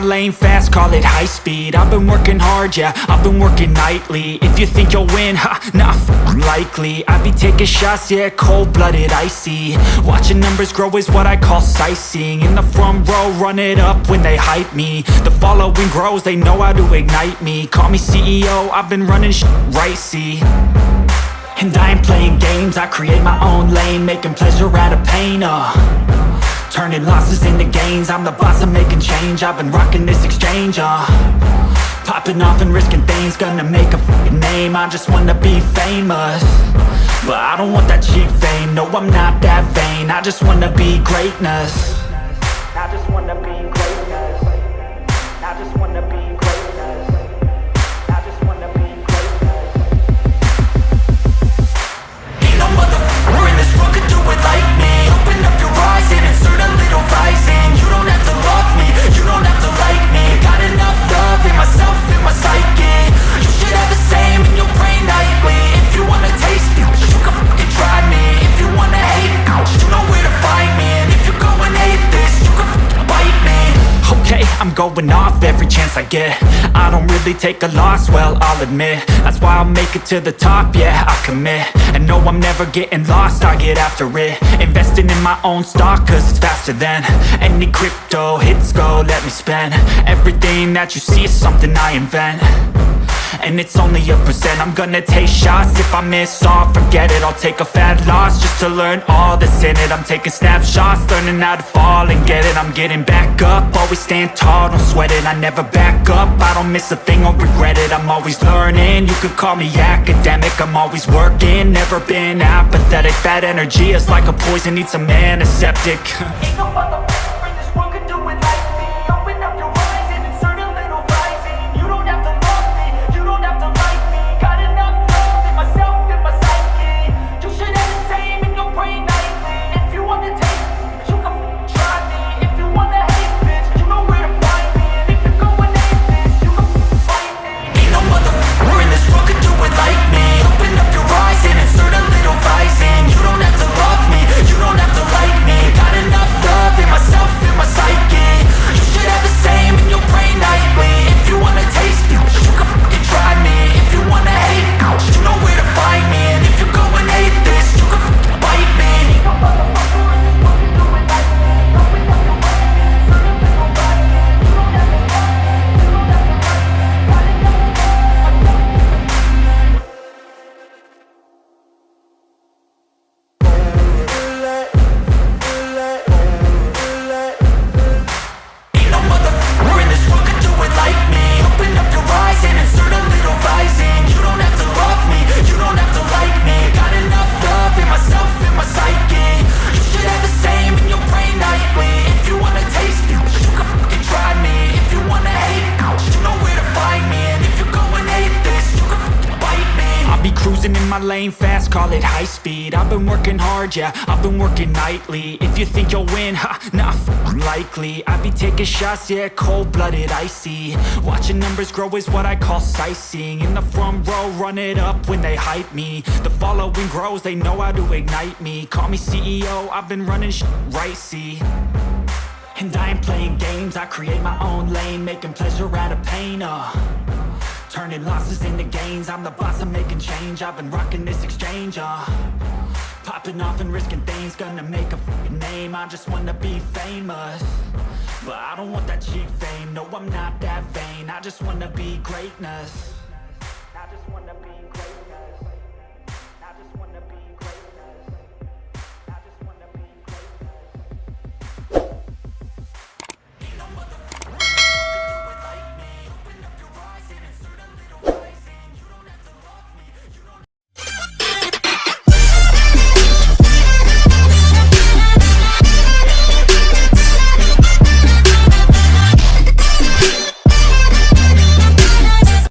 my lane fast, call it high speed. I've been working hard, yeah, I've been working nightly. If you think you'll win, ha, nah, likely. I be taking shots, yeah, cold-blooded, icy. Watching numbers grow is what I call sightseeing. In the front row, run it up when they hype me. The following grows, they know how to ignite me. Call me CEO, I've been running right, see. And I ain't playing games, I create my own lane, making pleasure out of pain, turning losses into gains. I'm the boss, I'm making change. I've been rocking this exchange, popping off and risking things. Gonna make a f***ing name. I just wanna be famous, but I don't want that cheap fame. No, I'm not that vain. I just wanna be greatness. I just wanna be greatness. I just wanna be greatness. I just wanna be greatness. Ain't no motherfucker in this world could do it like me. Open up your eyes and insert a little rising. You don't have to love me, you don't have to like me. Got enough love in myself, in my psyche. You should have the same in your brain nightly. If you wanna taste it, you can fucking try me. If you wanna hate, you know where to find me. And if you go and hate this, you can fucking bite me. Okay, I'm going off every chance I get. I don't really take a loss, well, I'll admit. That's why I'll make it to the top, yeah, I commit. And no, I'm never getting lost, I get after it. Investing in my own stock, cause it's faster than any crypto hits go, let me spend. Everything that you see is something I invent, and it's only a percent. I'm gonna take shots, if I miss all, forget it. I'll take a fat loss just to learn all that's in it. I'm taking snapshots, learning how to fall and get it. I'm getting back up, always stand tall, don't sweat it. I never back up, I don't miss a thing or regret it. I'm always learning, you could call me academic. I'm always working, never been apathetic. Bad energy is like a poison, needs some antiseptic. Ain't no motherfucker in this world could do it like me. Open up your eyes and insert a little rising. You don't have to love me, you don't have to like me. Got enough love in myself, in my psyche. You should have the same in your brain nightly. If you wanna taste it, you can try me. If you wanna hate bitch, you know where to find me. And if you go and hate this, you can fight me. Ain't no motherfucker in this world could do it like me. Open up your eyes and insert a little rising. You don't have to love me, you don't have to like me. Got enough love in myself, in my psyche. You should have the same in your brain nightly. If you wanna taste it, you can fucking try me. If you wanna hate, you know where to find me. And if you go and hate this, you can fucking bite me. Ain't no motherfucker in this world can do it like me. Open up your eyes and insert a little rising. You don't have to love me, you don't have to like me. Got enough love in myself. Ain't no motherfucker in this world can do it like me. Open up your eyes and insert a little rising. You don't have to love me, you don't have to like me. Got enough love in myself, in my psyche. You should have the same in your brain nightly. If you wanna taste it, you can fucking try me. If you wanna hate, you know where to find me. And if you go and hate this, you can fucking bite me. I'll be cruising in my lane fast, call it high speed. I've been working hard, yeah, I've been working nightly. If you think you'll win, ha, nah, likely. I be taking shots, yeah, cold-blooded, icy. Watching numbers grow is what I call sightseeing. In the front row, run it up when they hype me. The following grows, they know how to ignite me. Call me CEO, I've been running right, see. And I ain't playing games, I create my own lane, making pleasure out of pain, turning losses into gains. I'm the boss, I'm making change. I've been rocking this exchange, popping off and risking things. Gonna make a f***ing name. I just wanna be famous, but I don't want that cheap fame. No, I'm not that vain. I just wanna be greatness. I just wanna